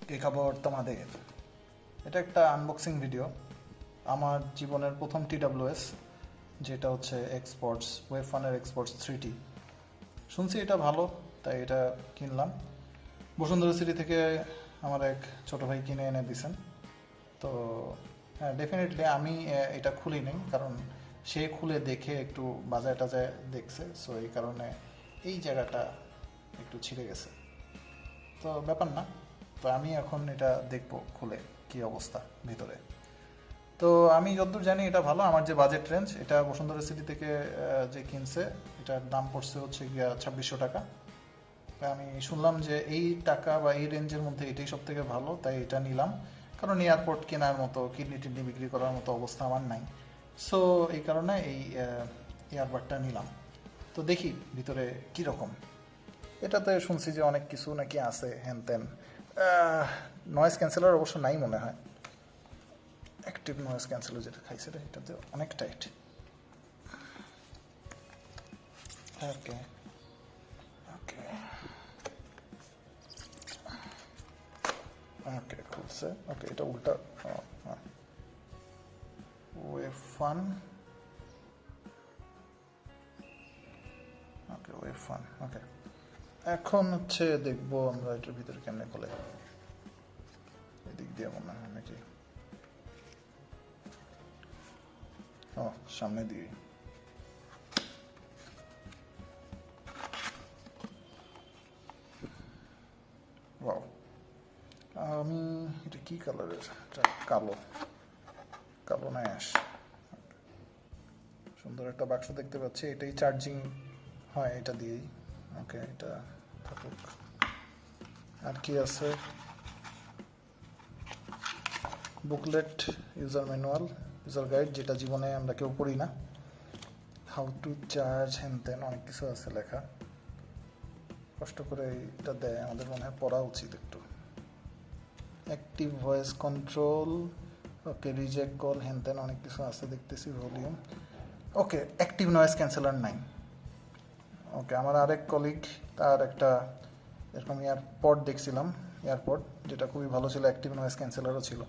কি খবর তোমাদের? এটা একটা আনবক্সিং ভিডিও। আমার জীবনের প্রথম TWS, যেটা হচ্ছে Xpods, ওয়েভফানের Xpods 3T। শুনছি এটা ভালো, তাই এটা কিনলাম। বসুন্ধরা সিটি থেকে আমার এক ছোট ভাই কিনে এনে দিয়েছেন। তো হ্যাঁ, ডেফিনেটলি আমি এটা খুলি নাই, কারণ সে খুলে দেখে একটু বাজায় টাজায় দেখছে, সো এই কারণে এই জায়গাটা একটু ছিঁড়ে গেছে। তো ব্যাপার না, তো আমি এখন এটা দেখবো খুলে কি অবস্থা ভিতরে। তো আমি যতদূর জানি এটা ভালো। আমার যে বাজেট রেঞ্জ, এটা বসুন্ধরা সিটি থেকে যে কিনছে, এটার দাম পড়ছে হচ্ছে গিয়া 2600 টাকা। আমি শুনলাম যে এই টাকা বা এই রেঞ্জের মধ্যে এটাই সব থেকে ভালো, তাই এটা নিলাম। কারণ এয়ারপোর্ট কেনার মতো, কিডনি টিডনি বিক্রি করার মতো অবস্থা আমার নাই, সো এই কারণে এই এয়ারবাডটা নিলাম। তো দেখি ভিতরে কীরকম। এটাতে শুনছি যে অনেক কিছু নাকি আছে, হ্যান ত্যান। নয়েজ ক্যান্সেলার অবশ্য নাই মনে হয়। অ্যাক্টিভ নয়েজ ক্যান্সেলার যেটা খাইছে রে, এটাতে অনেক টাইট। ওকে ওকে ওকে, খুলছে। ওকে, এটা উল্টা। ওয়েফান। ওকে, ওয়েফান। ওকে, এখন হচ্ছে দেখবো আমরা এটার ভিতরে কেমনে খোলে। এদিক দিয়ে মনে হয় নাকি? ও, সামনে দিয়ে। ওয়াও, আমি এটা কি কালারের? এটা কালো, কালো না অ্যাশ। সুন্দর একটা বাক্স দেখতে পাচ্ছি, এটাই চার্জিং হয় এটা দিয়েই। ওকে, এটা থাকুক। আর কি আছে? Booklet, user manual, user guide, যেটা জীবনে আমরা কেউ পড়ি না। হাউ টু চার্জ, হ্যান ত্যান অনেক কিছু আছে লেখা। কষ্ট করে এটা দেয়, আমাদের মনে হয় পড়া উচিত একটু। অ্যাক্টিভ ভয়েস কন্ট্রোল, ওকে, রিজেক্ট কল, হ্যান ত্যান অনেক কিছু আছে দেখতেছি। ভলিউম, ওকে। অ্যাক্টিভ নয়েজ ক্যান্সেলার নাই। ওকে, আমার আরেক কলিগ, তার একটা এরকম এয়ারপড দেখছিলাম, এয়ারপড, যেটা খুবই ভালো ছিল, অ্যাক্টিভ নয়েজ ক্যান্সেলারও ছিল।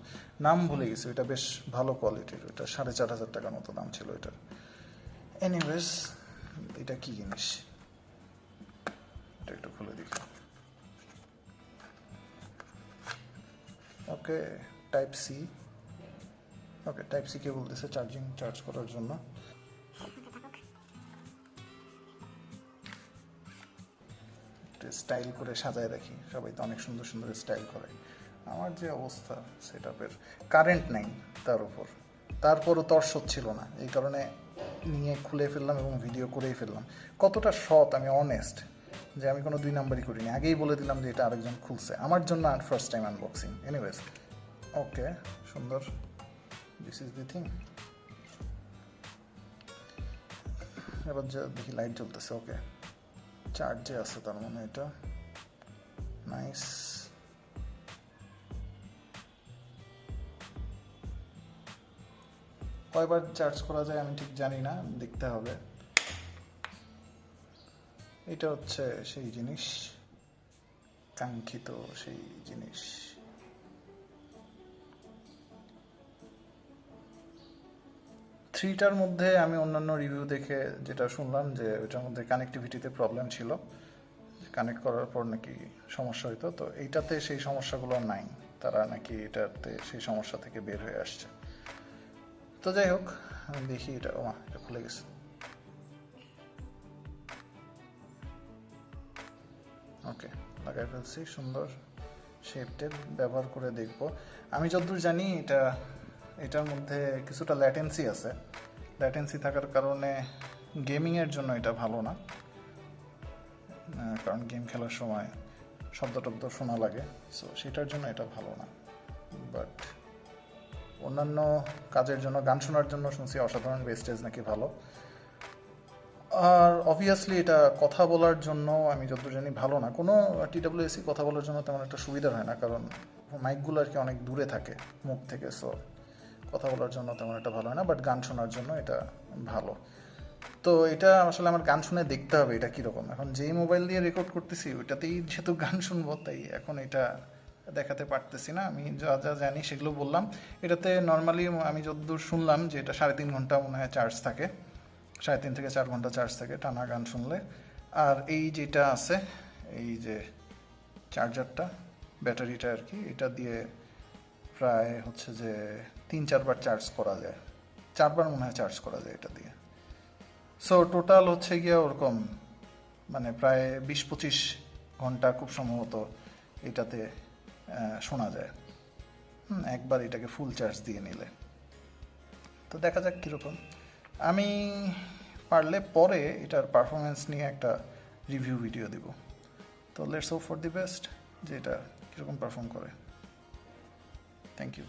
নাম ভুলে গেছি, এটা বেশ ভালো কোয়ালিটির, এটা 4500 টাকার মতো দাম ছিল এটার। এনিওয়েজ, এটা কি জিনিস এটা একটু খুলে দেখি। ওকে, টাইপ সি। ওকে, টাইপ সি কে বলতেছে চার্জ করার জন্য। স্টাইল করে সাজায় রাখি, সবাই তো অনেক সুন্দর সুন্দর স্টাইল করে। আমার যে অবস্থা সেটআপের, কারেন্ট নাই তার উপর, তারপরও তর্স ছিল না, এই কারণে নিয়ে খুলে ফেললাম এবং ভিডিও করেই ফেললাম। কতটা সৎ আমি, অনেস্ট, যে আমি কোনো দুই নাম্বারই করিনি, আগেই বলে দিলাম যে এটা আরেকজন খুলছে আমার জন্য, আর ফার্স্ট টাইম আনবক্সিং। এনিওয়েজ, ওকে, সুন্দর। This is the thing. এবার যা দেখি, লাইট জ্বলতেছে। ওকে, চার্জে আছে তার মানে এটা। নাইস। কয়বার চার্জ করা যায় আমি ঠিক জানি না, দেখতে হবে। এটা হচ্ছে সেই জিনিস, কাঙ্ক্ষিত সেই জিনিস। থ্রিটার মধ্যে আমি অন্যান্য রিভিউ দেখে যেটা শুনলাম, যে ওইটার মধ্যে কানেক্টিভিটিতে প্রবলেম ছিল, কানেক্ট করার পর নাকি সমস্যা হইতো। তো এইটাতে সেই সমস্যাগুলো নাই, তারা নাকি এটাতে সেই সমস্যা থেকে বের হয়ে আসছে। তো যাই হোক, আমি দেখি এটা। এটা খুলে গেছে। ওকে, লাগাই ফেলছি, সুন্দর শেপ টেপ ব্যবহার করে দেখব। আমি যতদূর জানি এটার মধ্যে কিছুটা ল্যাটেন্সি আছে। ল্যাটেন্সি থাকার কারণে গেমিংয়ের জন্য এটা ভালো না, কারণ গেম খেলার সময় শব্দ টব্দ শোনা লাগে, সো সেটার জন্য এটা ভালো না। বাট অন্যান্য কাজের জন্য, গান শোনার জন্য শুনছি অসাধারণ, ওয়েস্টেজ নাকি ভালো। আর অবভিয়াসলি এটা কথা বলার জন্য আমি যতদূর জানি ভালো না। কোনো TWS কথা বলার জন্য তেমন একটা সুবিধা হয় না, কারণ মাইকগুলো আর কি অনেক দূরে থাকে মুখ থেকে, সো কথা বলার জন্য তেমন একটা ভালো হয় না। বাট গান শোনার জন্য এটা ভালো। তো এটা আসলে আমার গান শুনে দেখতে হবে এটা কীরকম। এখন যেই মোবাইল দিয়ে রেকর্ড করতেছি ওইটাতেই যেহেতু গান শুনবো, তাই এখন এটা দেখাতে পারতেছি না, আমি যা যা জানি সেগুলো বললাম। এটাতে নর্মালি আমি যতদূর শুনলাম যে এটা 3.5 ঘন্টা মনে হয় চার্জ থাকে, 3.5 থেকে 4 ঘন্টা চার্জ থাকে টানা গান শুনলে। আর এই যেটা আছে, এই যে চার্জারটা, ব্যাটারিটা আর কি, এটা দিয়ে প্রায় হচ্ছে যে 3-4 বার চার্জ করা যায়, 4 বার মনে হয় চার্জ করা যায় এটা দিয়ে। সো টোটাল হচ্ছে গিয়ে ওরকম মানে প্রায় 20-25 ঘন্টা খুব সম্ভবত এটাতে শোনা যায় একবার এটাকে ফুল চার্জ দিয়ে নিলে। তো দেখা যাক কীরকম। আমি পারলে পরে এটার পারফরমেন্স নিয়ে একটা রিভিউ ভিডিও দিব। তো let's hope for the best যে এটা কীরকম পারফর্ম করে। Thank you.